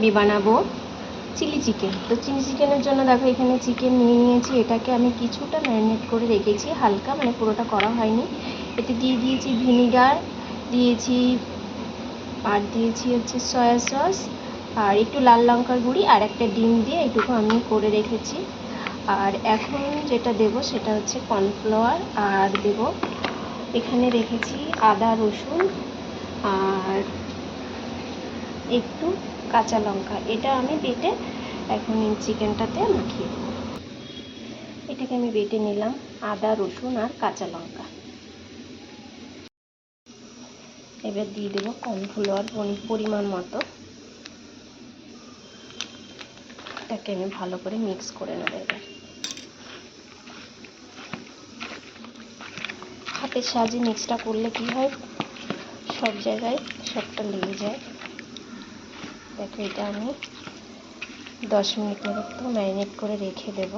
আমি বানাবো chilli chicken. তো চিলি চিকেনের জন্য দেখো এখানে চিকেন নিয়ে নিয়েছি, এটাকে আমি কিছুটা ম্যারিনেট করে রেখেছি হালকা, মানে পুরোটা করা হয়নি। এতে দিয়ে দিয়েছি ভিনিগার, দিয়েছি আর দিয়েছি হচ্ছে সয়া সস আর একটু লাল লঙ্কার গুঁড়ি আর একটা ডিম দিয়ে এইটুকু আমি করে রেখেছি। আর এখন যেটা দেব সেটা হচ্ছে কর্নফ্লাওয়ার, আর দেব এখানে রেখেছি আদা রসুন আর একটু কাঁচা লঙ্কা। এটা আমি বেটে এখন চিকেনটাতে মাখিয়ে দেবো। এটাকে আমি বেটে নিলাম, আদা রসুন আর কাঁচা লঙ্কা। এবার দিয়ে দেবো কর্নফ্লাওয়ার পরিমাণ মতো। এটাকে আমি ভালো করে মিক্স করে নেব। এবার হাতের সাহায্যে মিক্সটা করলে কি হয়, সব জায়গায় সবটা লেগে যায়। দেখো এটা আমি 10 মিনিট মতো ম্যারিনেট করে রেখে দেব।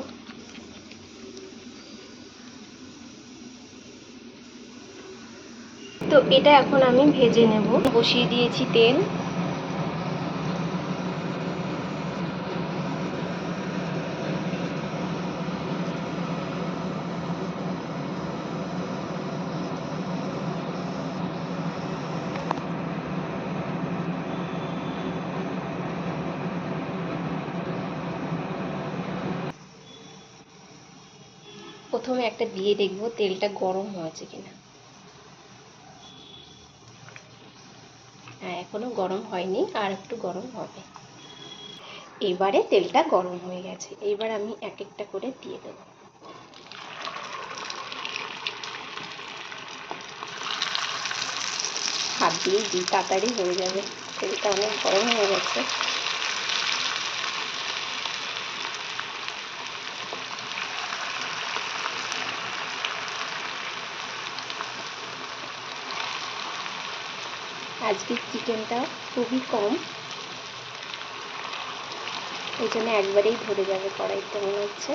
তো এটা এখন আমি ভেজে নেব। বসিয়ে দিয়েছি তেল। প্রথমে একটা দিয়ে দেখব তেলটা গরম হয়েছে কিনা। হ্যাঁ, এখনো গরম হয়নি, আর একটু গরম হবে। এবারে তেলটা গরম হয়ে গেছে, এবার আমি এক একটা করে দিয়ে দেব। হাত দিয়ে তাড়াতাড়ি হয়ে যাবে, তেলটা অনেক গরম হয়ে গেছে। আজকের চিকেনটা খুবই কম, ওই জন্য একবারেই ধরে যাবে কড়াইতে মনে হচ্ছে।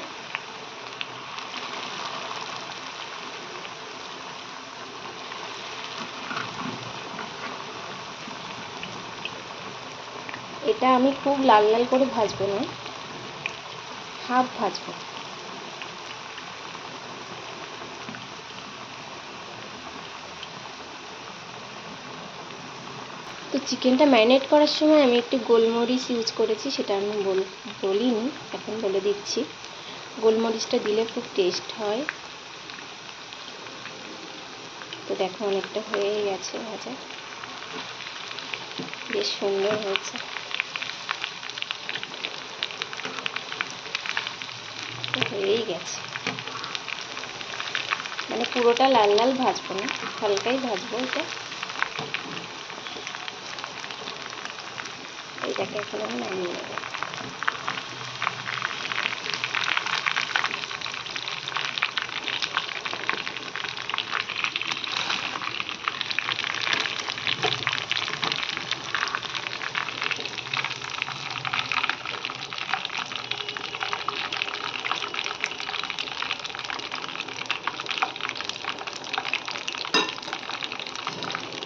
এটা আমি খুব লাল লাল করে ভাজবো না, হাফ ভাজবো। তো চিকেনটা ম্যারিনেট করার সময় আমি একটু গোলমরিচ ইউজ করেছি, সেটা আমি বলিনি, এখন বলে দিচ্ছি। গোলমরিচটা দিলে খুব টেস্ট হয়। তো দেখো অনেকটা হয়ে গেছে ভাজা, বেশ সুন্দর হয়েছে। হয়েই গেছে, মানে পুরোটা লাল লাল ভাজবো না, হালকাই ভাজবো এটা। এটাকে এখন আমি নামিয়ে নেব।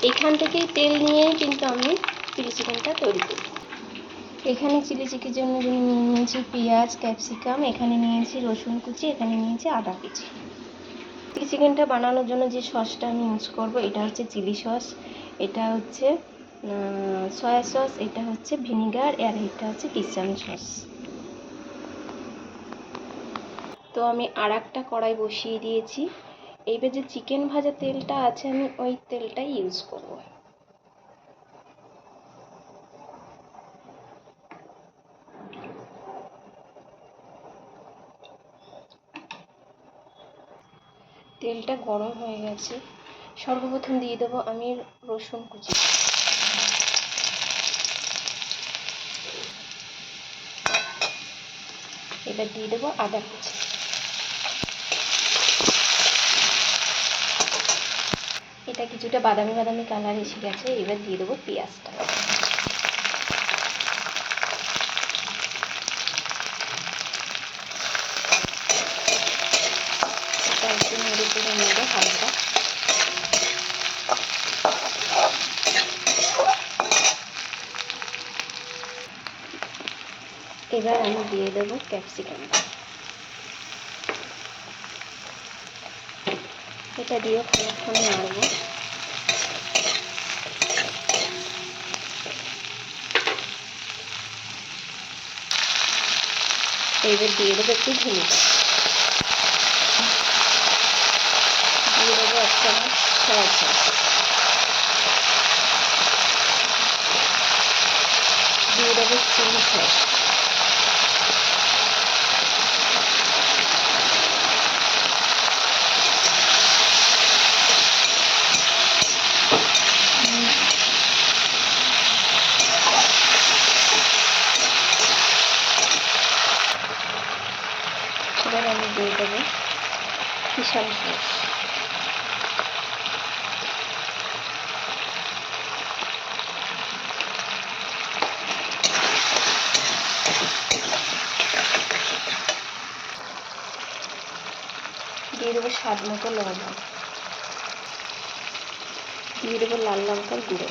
এখান থেকেই তেল নিয়ে কিন্তু আমি চিলি চিকেনটা তৈরি করি। এখানে চিলি চিকেনের জন্য নিয়ে নিয়েছি পেঁয়াজ, ক্যাপসিকাম, এখানে নিয়েছি রসুন কুচি, এখানে নিয়েছি আদা কুচি। চিলি চিকেনটা বানানোর জন্য যে সসটা আমি ইউজ করব, এটা হচ্ছে চিলি সস, এটা হচ্ছে সয়া সস, এটা হচ্ছে ভিনিগার, আর এটা হচ্ছে কিচেন সস। তো আমি আর একটা কড়াই বসিয়ে দিয়েছি। এইবার যে চিকেন ভাজা তেলটা আছে আমি ওই তেলটাই ইউজ করব। তেলটা গরম হয়ে গেছে, সর্বপ্রথম দিয়ে দেবো আমি রসুন কুচি। এবার দিয়ে দেবো আদা কুচি। এটা কিছুটা বাদামি বাদামি কালার এসে গেছে, এবার দিয়ে দেবো পেঁয়াজটা। এটা একটু নেড়ে চেড়ে নেবো হালকা। এবার আমি দিয়ে দেবো ক্যাপসিকামটা। এটা দিয়েও খানিকক্ষণ নাড়বো। এবার দিয়ে দেবো একটু ভিনেগার, দিয়ে দেবো 1 চামচ সয়া সস, দিয়ে দেবো চিলি সস, এবার আমি দিয়ে দেবো কিষান সস, দিয়ে দেবো স্বাদ মতো লবণ, দিয়ে দেবো লাল লঙ্কার গুঁড়ো,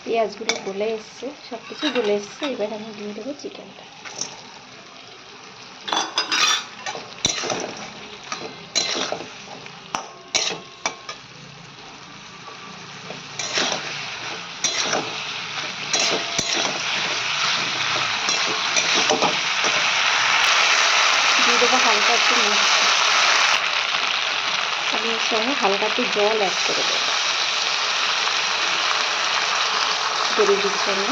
পেঁয়াজগুলো গলে এসছে, সব কিছু গলে এসছে। এবার আমি দিয়ে দেবো চিকেনটা। দিয়ে দেবো হালকা একটু মিক্স, আমি এর সঙ্গে হালকা একটু জল অ্যাড করে দেবো গ্রেভির জন্য।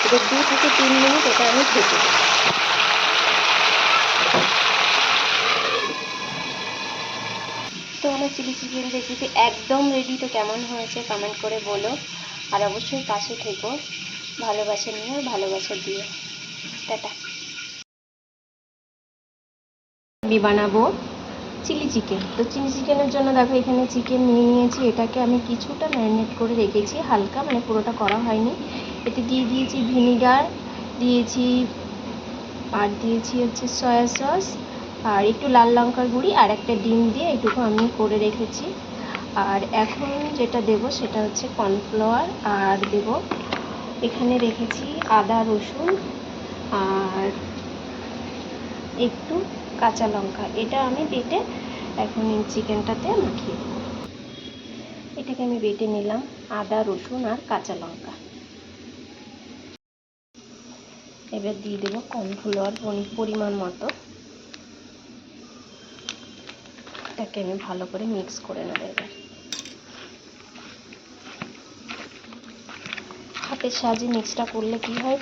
এবার 2 থেকে 3 মিনিট এটা আমি ভেজে দেবো। তো আমার চিলি চিকেন রেসিপি একদম রেডি। তো কেমন হয়েছে কমেন্ট করে বলো, আর অবশ্যই পাশে থেকো, ভালোবাসা নিয়ে আর ভালোবাসা দিও। টাটা। আমি বানাবো চিলি চিকেন। তো চিলি চিকেনের জন্য দেখো এখানে চিকেন নিয়ে নিয়েছি, এটাকে আমি কিছুটা ম্যারিনেট করে রেখেছি হালকা, মানে পুরোটা করা হয়নি। এতে দিয়ে দিয়েছি ভিনিগার, দিয়েছি আর দিয়েছি হচ্ছে সয়া সস, আর একটু লাল লঙ্কার গুঁড়ি, আর একটা ডিম দিয়ে এটুকু আমি করে রেখেছি। আর এখন যেটা দেব সেটা হচ্ছে কর্নফ্লাওয়ার, আর দেব এখানে রেখেছি আদা রসুন আর একটু কাঁচা লঙ্কা। এটা আমি বেটে এখন এই চিকেনটাতে মাখিয়ে দেবো। এটাকে আমি বেটে নিলাম, আদা রসুন আর কাঁচা লঙ্কা। এবার দিয়ে দেবো কর্নফ্লাওয়ার পরিমাণ মতো। এটাকে আমি ভালো করে মিক্স করে নেব। এবার হাতের সাহায্যে মিক্সটা করলে কি হয়,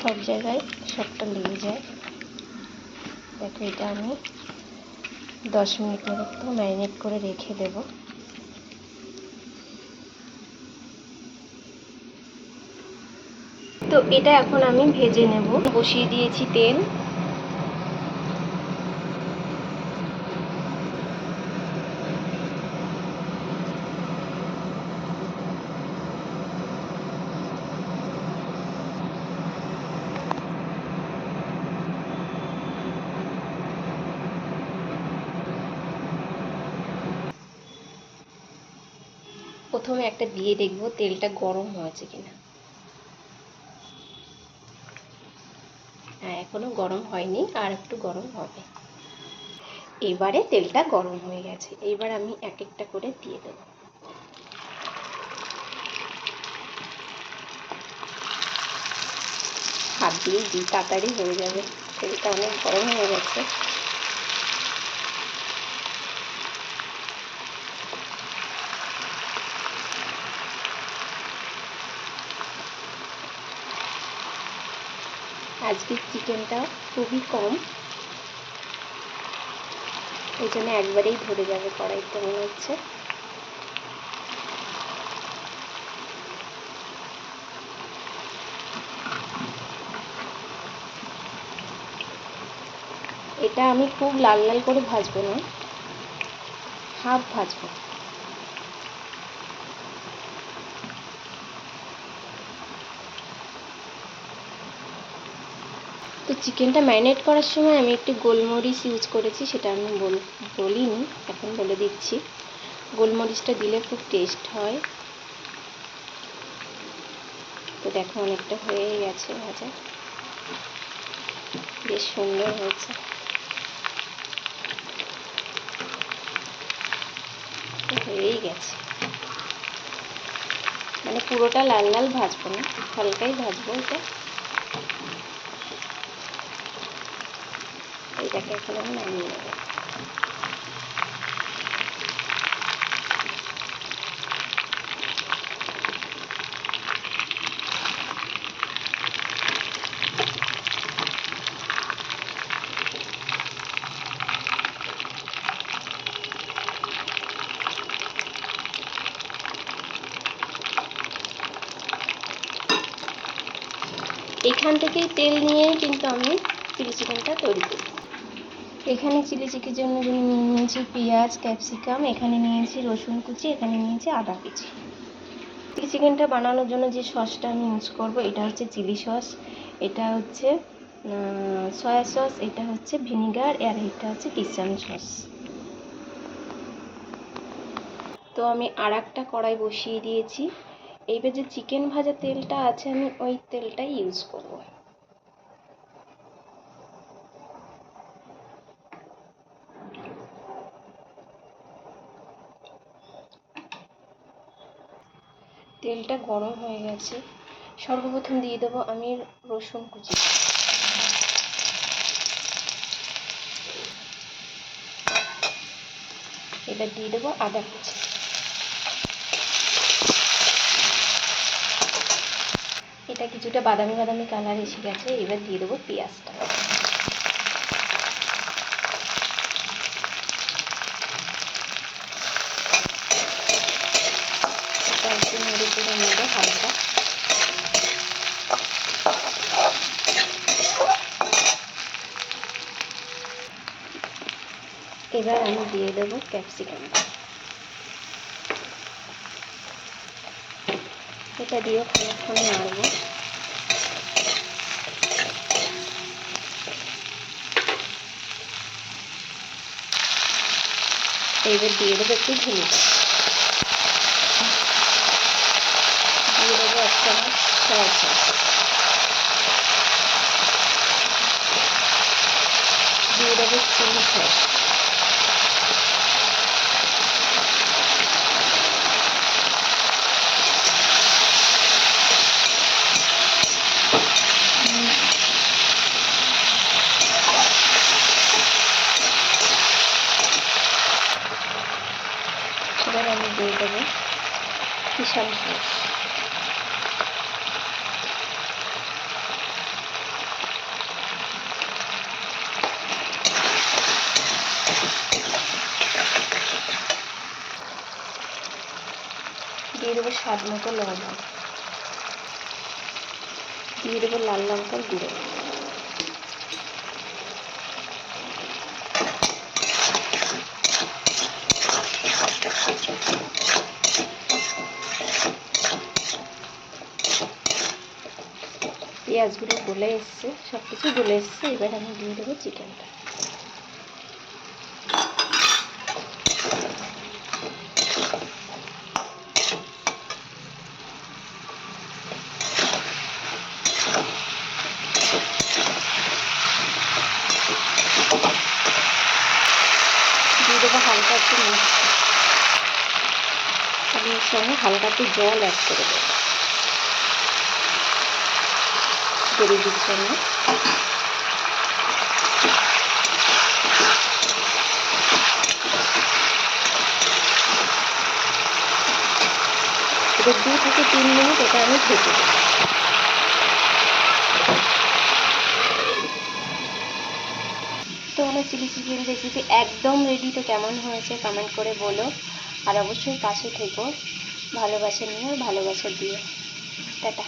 সব জায়গায় সবটা লেগে যায়। দেখো এটা আমি 10 মিনিট মতো ম্যারিনেট করে রেখে দেব। তো এটা এখন আমি ভেজে নেব। বসিয়ে দিয়েছি তেল, প্রথমে একটা দিয়ে দেখব তেলটা গরম হয়েছে কিনা। হ্যাঁ, এখনো গরম হয়নি, আর একটু গরম হবে। এবারে তেলটা গরম হয়ে গেছে, এবার আমি এক একটা করে দিয়ে দেব। হাত দিয়ে দিই, তাড়াতাড়ি হয়ে যাবে, তেলটা অনেক গরম হয়ে গেছে। আজকের চিকেনটা খুবই কম, ওই জন্য একবারেই ধরে যাবে কড়াইতে মনে হচ্ছে। এটা আমি খুব লাল লাল করে ভাজবো না, হাফ ভাজবো। তো চিকেনটা ম্যারিনেট করার সময় আমি একটু গোলমরিচ ইউজ করেছি, সেটা আমি বলিনি, এখন বলে দিচ্ছি। গোলমরিচটা দিলে খুব টেস্ট হয়। তো দেখো অনেকটা হয়ে গেছে ভাজা, বেশ সুন্দর হয়েছে। হয়েই গেছে, মানে পুরোটা লাল লাল ভাজবো না, হালকাই ভাজবো এটা। এটাকে এখন আমি নামিয়ে নেবো। এখান থেকেই তেল নিয়ে কিন্তু আমি চিলি চিকেনটা তৈরি করি। এখানে চিলি চিকেনের জন্য নিয়েছি পেঁয়াজ, ক্যাপসিকাম, এখানে নিয়েছি রসুন কুচি, এখানে নিয়েছি আদা কুচি। চিলি চিকেনটা বানানোর জন্য যে সসটা আমি ইউজ করব, এটা হচ্ছে চিলি সস, এটা হচ্ছে সয়া সস, এটা হচ্ছে ভিনিগার, আর এটা হচ্ছে কিচেন সস। তো আমি আর একটা কড়াই বসিয়ে দিয়েছি। এইবার যে চিকেন ভাজা তেলটা আছে, আমি ওই তেলটাই ইউজ করব। তেলটা গরম হয়ে গেছে, সর্বপ্রথম দিয়ে দেবো আমি রসুন কুচি। এবার দিয়ে দেবো আদা কুচি। এটা কিছুটা বাদামি বাদামি কালার এসে গেছে, এবার দিয়ে দেবো পেঁয়াজটা। একটু নেড়ে চেড়ে নেবো হালকা। এবার আমি দিয়ে দেবো ক্যাপসিকামটা। এটা দিয়েও খানিকক্ষণ নাড়বো। এবার দিয়ে দেবো একটু ভিনিগার, দিয়ে দেবো 1 চামচ সয়া সস, দিয়ে দেবো চিলি সস, এবার আমি দিয়ে দেবো কিচেন সস। দিয়ে দেবো স্বাদ মতো লবণ, দিয়ে দেবো লাল লঙ্কার গুঁড়ো, পেঁয়াজগুলো গলে এসছে, সব কিছু গলে এসছে। এবার আমি দিয়ে দেবো চিকেনটা। দিয়ে দেবো হালকা একটু মিষ্টি, আমি এর সঙ্গে হালকা একটু জল অ্যাড করে দেবো গ্রেভির জন্য। এবার 2 থেকে 3 মিনিট এটা আমি ঢেকে দেবো। তো আমার চিলি চিকেন রেসিপি একদম রেডি। তো কেমন হয়েছে কমেন্ট করে বলো, আর অবশ্যই পাশে থেকো, ভালোবাসা নিয়ে আর ভালোবাসা দিও। টাটা।